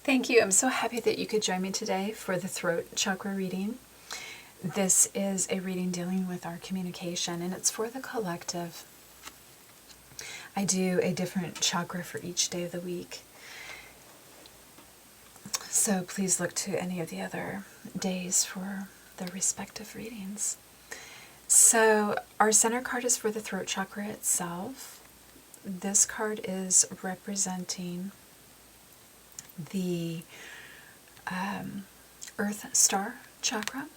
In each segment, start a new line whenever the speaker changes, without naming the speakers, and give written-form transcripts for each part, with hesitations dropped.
Thank you. I'm so happy that you could join me today for the throat chakra reading. This is a reading dealing with our communication, and it's for the collective. I do a different chakra for each day of the week. So please look to any of the other days for the respective readings. So our center card is for the throat chakra itself. This card is representing the Earth Star chakra,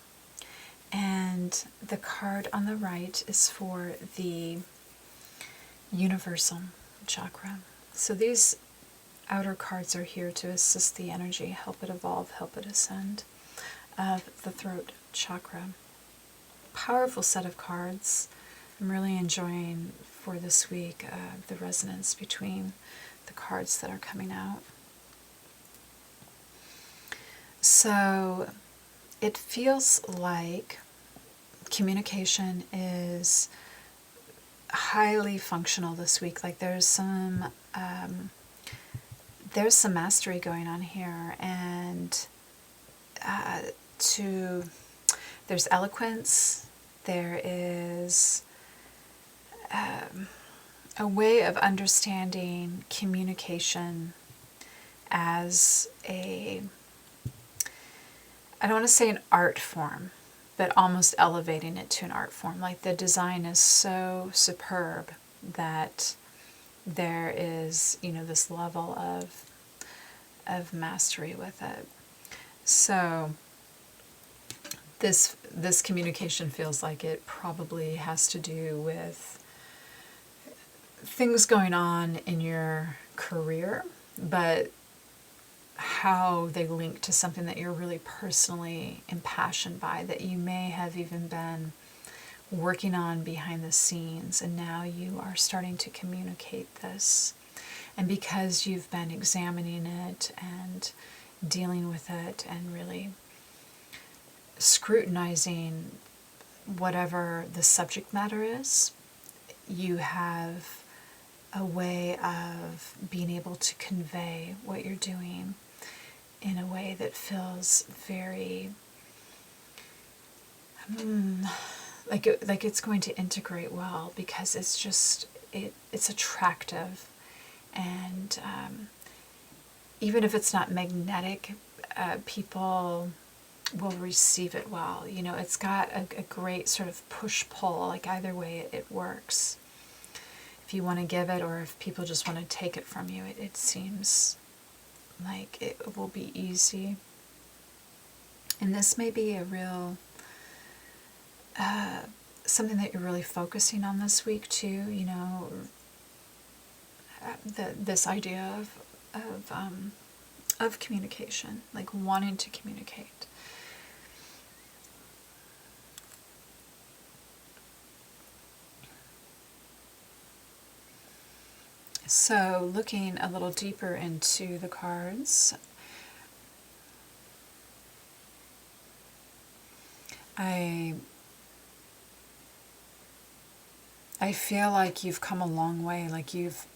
and the card on the right is for the Universal chakra. So these outer cards are here to assist the energy, help it evolve, help it ascend, of the throat chakra. Powerful set of cards. I'm really enjoying for this week the resonance between the cards that are coming out. So it feels like communication is highly functional this week. Like there's some mastery going on here, and there's eloquence. There is a way of understanding communication as I don't want to say an art form, but almost elevating it to an art form. Like the design is so superb that there is, this level of mastery with it. So this communication feels like it probably has to do with things going on in your career, but how they link to something that you're really personally impassioned by, that you may have even been working on behind the scenes, and now you are starting to communicate this. And because you've been examining it and dealing with it and really scrutinizing whatever the subject matter is, you have a way of being able to convey what you're doing in a way that feels very like it's going to integrate well, because it's attractive, and even if it's not magnetic, people will receive it well. It's got a great sort of push-pull, like either way it works. If you want to give it, or if people just want to take it from you, it seems like it will be easy. And this may be a real something that you're really focusing on this week too. This idea of communication, like wanting to communicate. So looking a little deeper into the cards, I feel like you've come a long way, like you've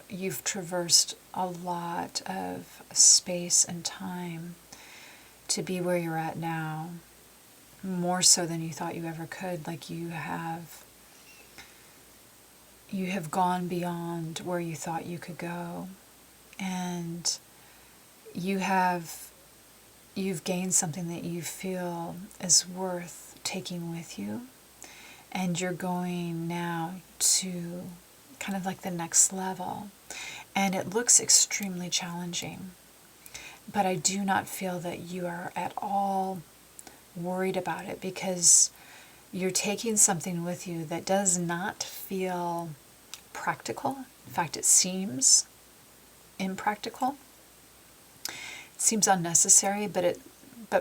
traversed a lot of space and time to be where you're at now, more so than you thought you ever could. Like you have gone beyond where you thought you could go, and you've gained something that you feel is worth taking with you, and you're going now to kind of like the next level, and it looks extremely challenging, but I do not feel that you are at all worried about it, because you're taking something with you that does not feel practical. In fact, it seems impractical. It seems unnecessary, but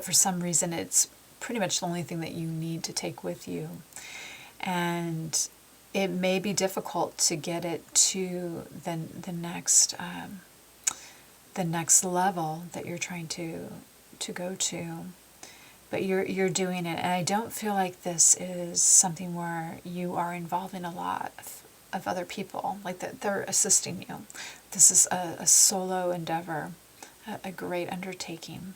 for some reason it's pretty much the only thing that you need to take with you. And it may be difficult to get it to the next level that you're trying to go to. But you're doing it, and I don't feel like this is something where you are involving a lot of other people, like that they're assisting you. This is a solo endeavor. a great undertaking.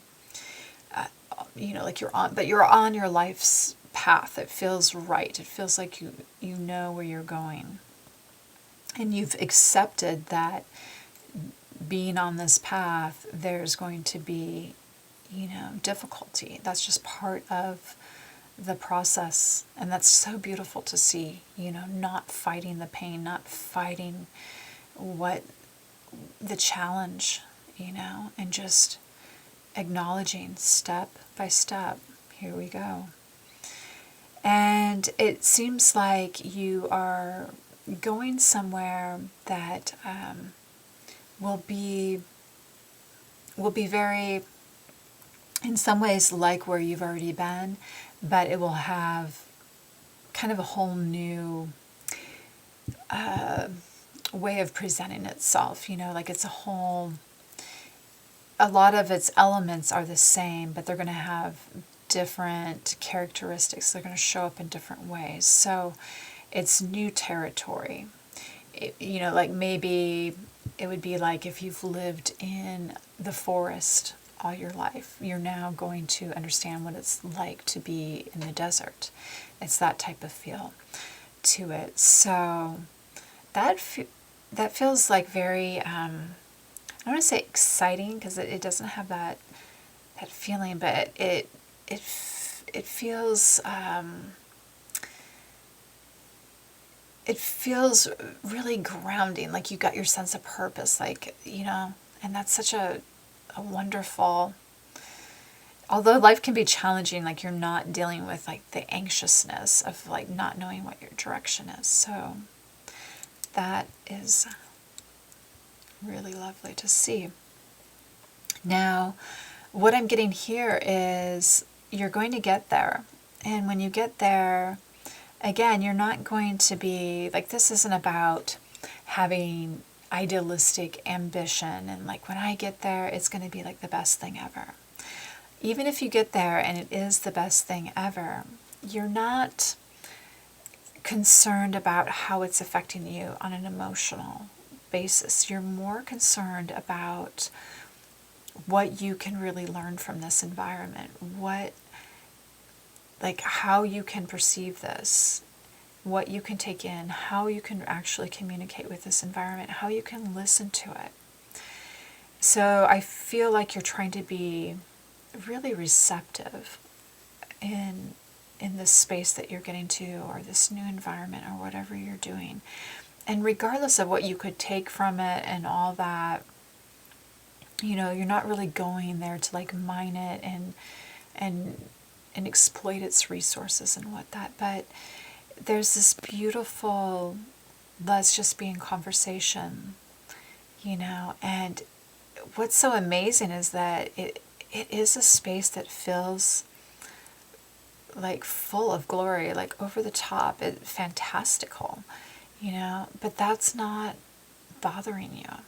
Like you're on your life's path. It feels right. It feels like you know where you're going. And you've accepted that being on this path, there's going to be, difficulty. That's just part of the process. And that's so beautiful to see, not fighting the pain, not fighting what the challenge, and just acknowledging step by step, here we go. And it seems like you are going somewhere that will be very, in some ways, like where you've already been, but it will have kind of a whole new way of presenting itself. Like it's a lot of its elements are the same, but they're going to have different characteristics. They're going to show up in different ways. So it's new territory. Like maybe it would be like if you've lived in the forest all your life, you're now going to understand what it's like to be in the desert. It's that type of feel to it. So that feels like very, I don't want to say exciting because it doesn't have that feeling, but it feels really grounding, like you got your sense of purpose, like, and that's such a wonderful, although life can be challenging, like you're not dealing with like the anxiousness of like not knowing what your direction is. So that is really lovely to see. Now, what I'm getting here is you're going to get there. And when you get there, again, you're not going to be, like, this isn't about having idealistic ambition and like, when I get there, it's going to be like the best thing ever. Even if you get there and it is the best thing ever, you're not concerned about how it's affecting you on an emotional basis. You're more concerned about what you can really learn from this environment, how you can perceive this, what you can take in, how you can actually communicate with this environment, how you can listen to it. So I feel like you're trying to be really receptive in this space that you're getting to, or this new environment, or whatever you're doing. And regardless of what you could take from it and all that, you're not really going there to like mine it and exploit its resources and but there's this beautiful, let's just be in conversation, and what's so amazing is that it is a space that feels like full of glory, like over the top, fantastical, but that's not bothering you.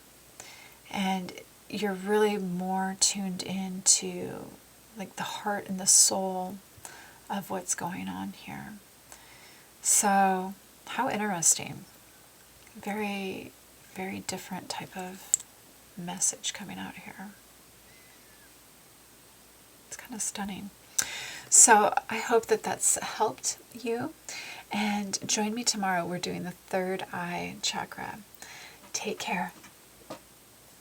And you're really more tuned into like the heart and the soul of what's going on here. So how interesting. Very, very different type of message coming out here. It's kind of stunning. So I hope that that's helped you. And join me tomorrow. We're doing the third eye chakra. Take care.